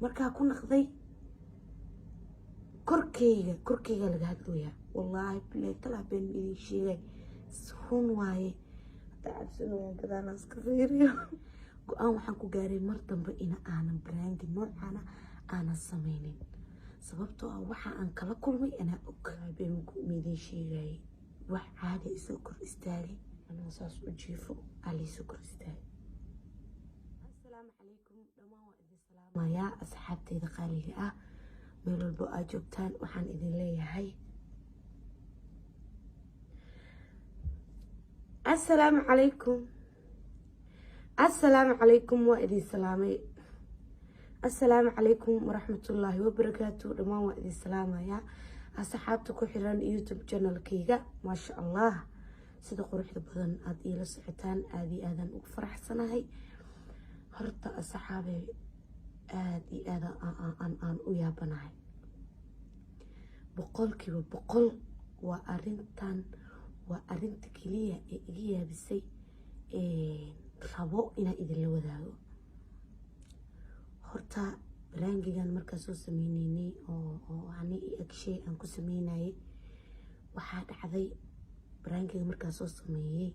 markaa ku naqday korkeyga laga hadlooyaa wallaahi bilay talaa been idin sheegay run waaye hadda cabsanooyan gadaana iska fiiriyo go-aan waxaan ku gaaray mar dambe ina aanan brandi noocana aanan sameynin sababtoo ah waxa aan kala kulmay anaa og been idin sheegay wax caadi isoo kor istaagay anoo saas u jiifo aliisoo kor istaagay. Assalaamu calaykum dhammaan waa idin salaamayaa asxaabteyda qaaliga ah meel walbo aad joogtaan waxaan idin leeyahay assalaamu calaykum waa idin salaamay. assalaamu calaykum waraxmatullaahi wabarakaatu dhammaan waa idin salaamayaa asxaabta ku xiran youtube channelkayga maasha allah sida quruxda badan aad iila socotaan aad iyo aadaan ugu faraxsanahay. horta asxaabey aad iyo aad aan u yaabanahay boqolkiiba boqol waa arinta keliya ee iga yaabisay rabo inaan idinla wadaago. horta baraangigan markaa soo sameyneynay oo ani iyo agshay aan ku sameynayay waxaa dhacday baraangiga markaa soo sameeyey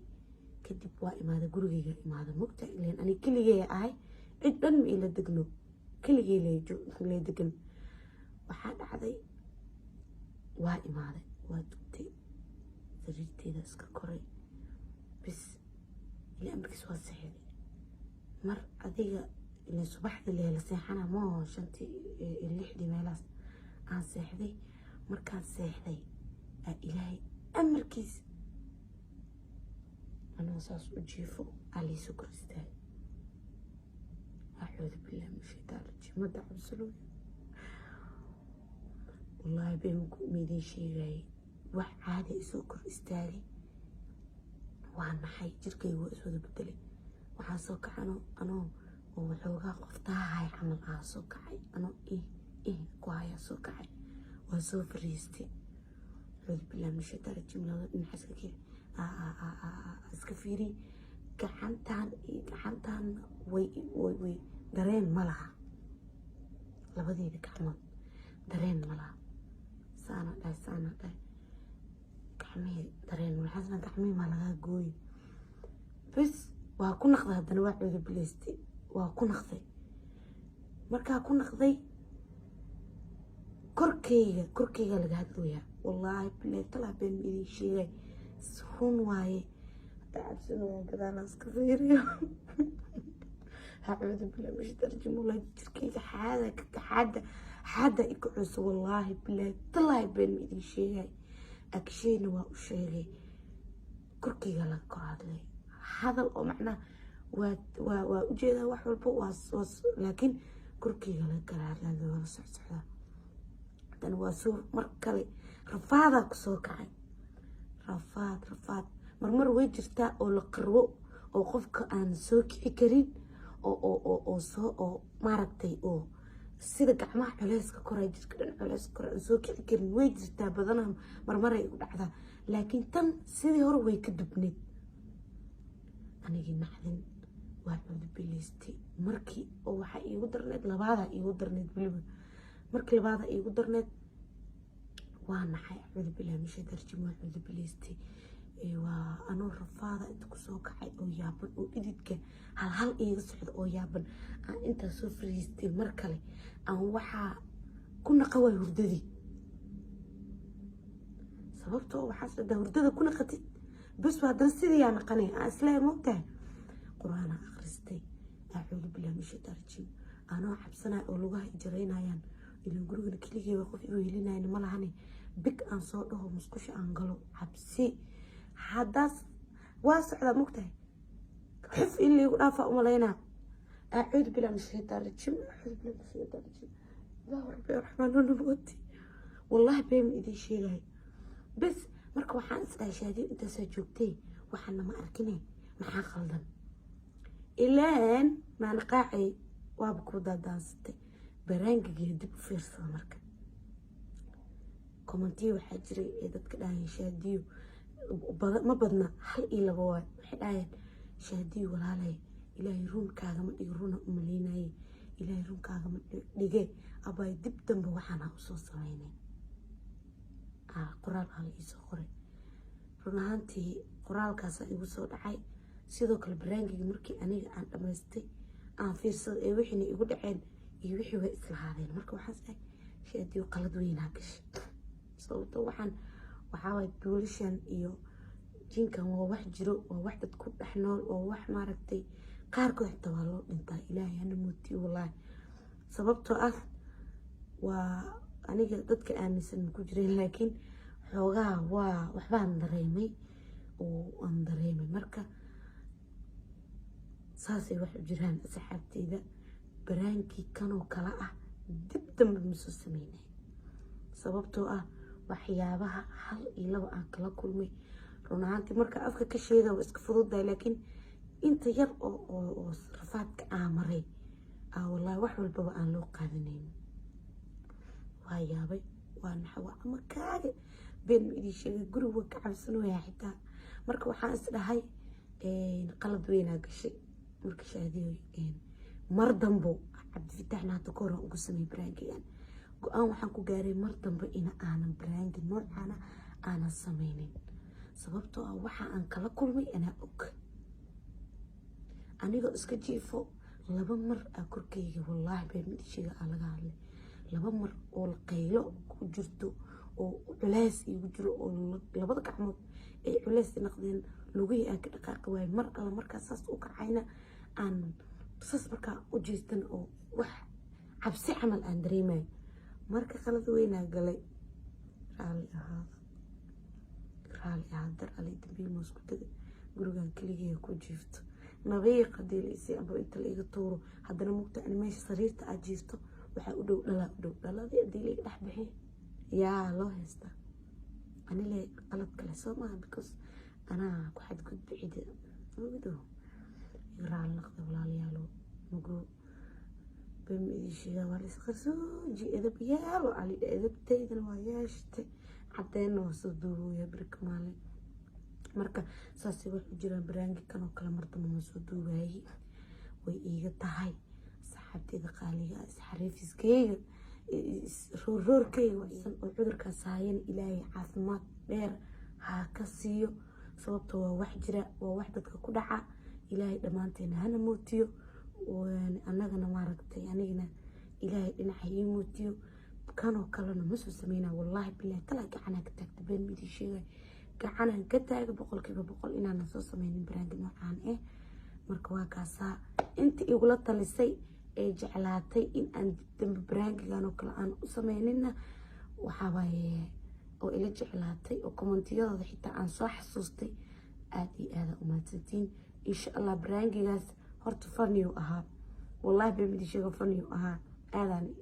kadib waa imaada gurigeyga imaada mogta ileen ani keligey ahay cid dhan ma ila degno keligey lee degan. waxaa dhacday waa imaaday waa dugtay sariirteeda iska koray bis ilaa markiis waa seexday mar adiga ilaa subaxdii leela seexana moo 5 iyo 6 meelaas aan seexday. markaan seexday ilaahay amarkiis anoo saas u jiifo aliisoo kor istaagay. acuudu billahi min shaytaan rajiim mada cabsalooy wallaahi been idin sheegay wax caadi isoo kor istaagay waa naxay jirkayga waa iswada bedelay. waxaa soo kacay anoo oo waxoogaa qoftaahay camal soo kacay anoo ku haya soo kacay waa soo fariistay. acuudu billahi min shaytaan rajiim labada dhinac iska fiiri gacantan way dareen ma laha labadeeda gacmood dareen ma laha saana dhahay gacmihii dareen waxaasna gacmihii maa lagaa gooyi bis waa ku naqday haddana waa cooda bilaystay waa ku naqday. markaa ku naqday korkeyga laga hadlooyaa wallaahi bilay talaa been idin sheegay run waaye hadda cabsanooyan gadaana iska fiiriyo acuudu billahi min shaytaan rajiim wallaahi jirkeyga xaada ika cusub wallaahi bilay talaa been idin sheegay agsheyna waa u sheegay korkeyga laga kor hadlay hadal oo macnaha waa ujeedaa wax walba waa laakiin korkeyga laga kala hadlay waa la socdaa. haddana waa soo mar kale rafaadaa ku soo kacay rafaad marmar way jirtaa oo la qarwo oo qofka aan soo kici karin oo maaragtay oo sida gacmaha culeyska koray jirka dhan culeyska koray aan soo kici karin way jirtaa badanaa marmaray u dhacdaa laakiin tan sidii hore way ka dubneed. anigii naxdin waa cooda bilaystay markii oo waxaa iigu darneed labaadaa iigu darneed weliba markii labaadaa iigu darneed waa naxay acuudu billahi min shaytaan rajiim waa cooda bilaystay waa anoo rafaada inta kusoo kacay oo yaaban oo dhididka hal iiga socda oo yaaban aan intaa soo fariistay mar kale aan waxaa ku naqa waay hurdadii sababtoo waxaas dhadaa hurdada ku naqatid bas waa haddana sidii yaa naqanay aan islaahay moogtahay qur-aanaa akhristay acuudu billahi min shaytaan rajiim anoo cabsanaya oo lugaha ijaraynayaan ilan gurigana keligeeba qof igu helinayan ma lahane big aan soo dhaho musqusha aan galo cabsi haddaas waa socdaa mogtahay xuf in laygu dhaafaa umalaynaa. acuudu billahi min shaytaan rajiim acuudu billahi min shaytaan rajiim ilaahu rabbi raxmaanu nabooti wallaahi been idin sheegay bes marka waxaan isdhahay shaadiyo intaasaa joogtay waxaana ma arkine maxaa qaldan ilaan maan qaacay waaba ku daadaansatay baraangigeeda dib u fiirsada marka commentiyo waxaa jiray ee dadka dhahayan shaadiyo ma badna hal iyo laba waay waxay dhahayaan shaadiyo walaalay ilaahay ruunkaaga ma dhigo runa u maleynaye ilaahay runkaaga ma dhige abay dib dambe waxaan usoo sameynay qoraal la iisoo qoray run ahaantii qoraalkaasa igu soo dhacay sidoo kale baraangiga markii aniga aan dhamaystay aan fiirsado ee wixiina igu dhaceen iyo wixii way islahaadeen marka waxaan sahay shaadiyo qalad weynaa gashay sababtoo waxaa waay duulishan iyo jinkan waa wax jiro waa wax dad ku dhex nool waa wax maaragtay qaarkood xitaa waa loo dhintaa ilaahay hana mootiyo wallaahi sababtoo ah waa aniga dadka aaminsan ma ku jireen laakiin xoogaa waa waxbaan dareemay oo aan dareemay marka saasay wax u jiraan asxaabteyda baraankii kanoo kala ah dib dambe ma soo sameynay sababtoo ah waxyaabaha hal iyo laba aan kala kulmay run ahaantii marka afka ka sheega waa iska fududahay laakiin inta yar oo rafaadka maray wallaahi wax walbaba aan loo qaadanayn waa yaabay waa naxwa ama kaaga been ma idin sheegay guriga waa ka cabsanooyaa xitaa marka waxaan is dhahay qalad weynaa gashay marka shaadiyo mar dambo cabdifitaaxna hadda ka hor ugu sameey baraangigan go-aan waxaan ku gaaray mar dambe in aanan baraangi noocaana aanan sameynin sababtoo ah waxa aan kala kulmay anaa og anigoo iska jiifo 2 mar korkeyga wallaahi been ma idin sheega laga hadlay 2 mar oo qaylo ku jirto oo culays igu jiro oo labada gacmood ay culays noqdeen lugihii aan ka dhaqaaqi waayay mar alla markaas saas u kacayna aan saas markaa u jeestan oo wax cabsi camal aan dareemay marka qalad weynaa galay raali ahaadar alay dambiil moosku tagay gurigan keligii ku jiifto nabay qadiilaysay aba inta la iga tuuro haddana mugta in meesha sariirta aad jiifto waxaa u dhow dhaladii haddii laiga dhex bixi yaa loo haysta anile qalad kale soo maaha because anaa ku xadgudba cida ogido raal naqda walaalayaalo mugo been idin sheegaa waa laisqarsooji edab yaalo alidha edabtaydana waa yeeshtay caddeena waa soo duubooya birka maalin marka saasay wax u jiraan baraangi kanoo kale mardamba ma soo duubaayay way iiga tahay saxaabteeda qaaliga isxariifiskeyga roorkeyga wacsan oo cudurkaas haayana ilaahay caafimaad dheer ha ka siiyo sababtoo waa wax jira waa wax dadka ku dhaca ilaahay dhammaanteena hana mootiyo annagana maaragtay anigana ilaahay dhinaca ii mootiyo kanoo kalena ma soo sameynaa wallaahi bilaahi talaa gacanaa ka taagta been midii sheegay gacanaan ka taaga 100% inaanan soo sameynin baraangi noocaan marka waa kaasaa inta igula talisay ee jeclaatay in aan dambe baraangigan oo kale aan u sameynina waxaa waaye oo ila jeclaatay oo kommentiyadooda xitaa aan soo xasuustay aad iyo aada u mahadsantiin insha allah baraangigaas horta faniyu ahaa wallaahi been midii sheego faniyu ahaa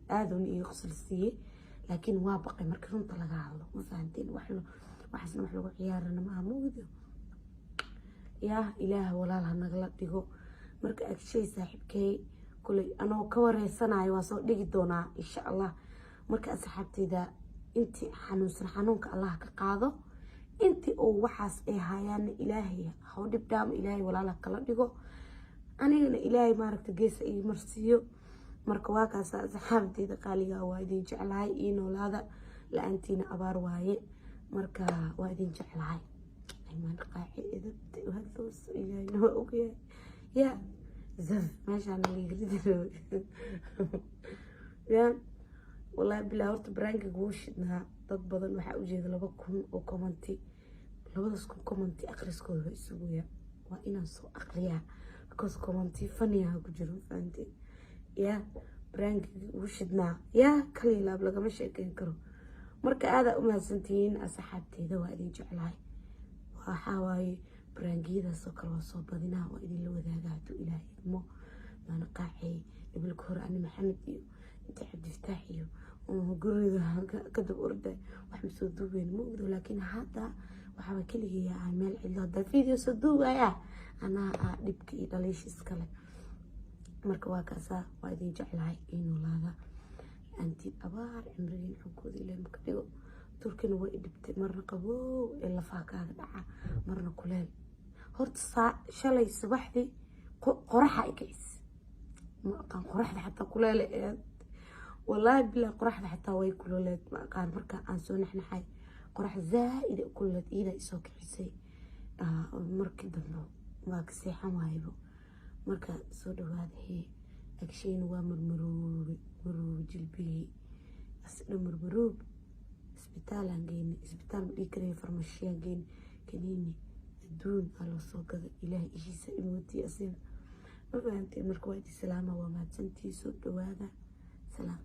aadan iga qosol siiyey laakiin waa baqay marka runta laga hadlo ma fahanteen waxaasna wax lagu ciyaarana maaha muugido yaa ilaah walaal ha nagala dhigo marka agshay saaxiibkay kulay anoo ka wareysanayo waa soo dhigi doonaa insha allah marka asxaabteyda intii xanuunsan xanuunka allah ka qaado intii oo waxaas ay hayaana ilaahay ha u dhibdhaamo ilaahay walaal ha kala dhigo anigana ilaahay maaragta geesa ii marsiiyo marka waa kaasa asxaabteyda qaaliga waa idin jeclahay ii noolaada la-aantiina abaar waaye marka waa idin jeclahay aymaan qaaci edabta wahagtoos ilaahay noo ogyahay yaa zaf meeshaan liigrida yaa wallaahi bilaa horta baraangiga wuu shidnaa dad badan waxaa ujeeda 2,000 oo commenti 2,000 commenti akhriskooda waa isugu yaa waa inaan soo aqriyaa because commenti faniyaha ku jiro fahanteen yaa baraangiga wuu shidnaa yaa kalilaab lagama sheekeyn karo marka aada u mahadsantihiin asxaabteeda waa idin jeclahay waxaa waaye baraangiyadaasoo kale waa soo badinaa waa idinla wadaaga hadduu ilaahay idmo maana qaacay ibilka hore ani maxamed iyo inta cabdifataax iyo guriga kadab orday wax masoo duubeyn ma ogdo laakiin hadda waxaaba keligeeya meel cidlo haddaa video soo duubaya anaa dhibka iyo dhaliish iskale marka waa kaasaa waa idin jeclahay iinoolaada anti abaar cimrigiin xunkooda ilaahay maka dhigo turkina way dhibtay marna qabow ee lafaa kaaga dhaca marna kuleel horta shalay subaxdii qoraxa ay kicis ما كان قرحة حتى كلها والله بالله قرحة حتى واي كلها ما كان مركا عن سو نحن حي قرح زائد كلها إذا يسوق حسي مركا دمو ما كسيحة ما يبو مركا صدق هذا هي أكشين ومرمروب مروب جلبي أسئلة مرمروب اسبتال هنجيني اسبتال بيكري فرمشي هنجيني كنيني الدون على السوق إله إشي سئموتي أسين ما فهمتي مركواتي سلامة وما تسنتي صدق هذا سلام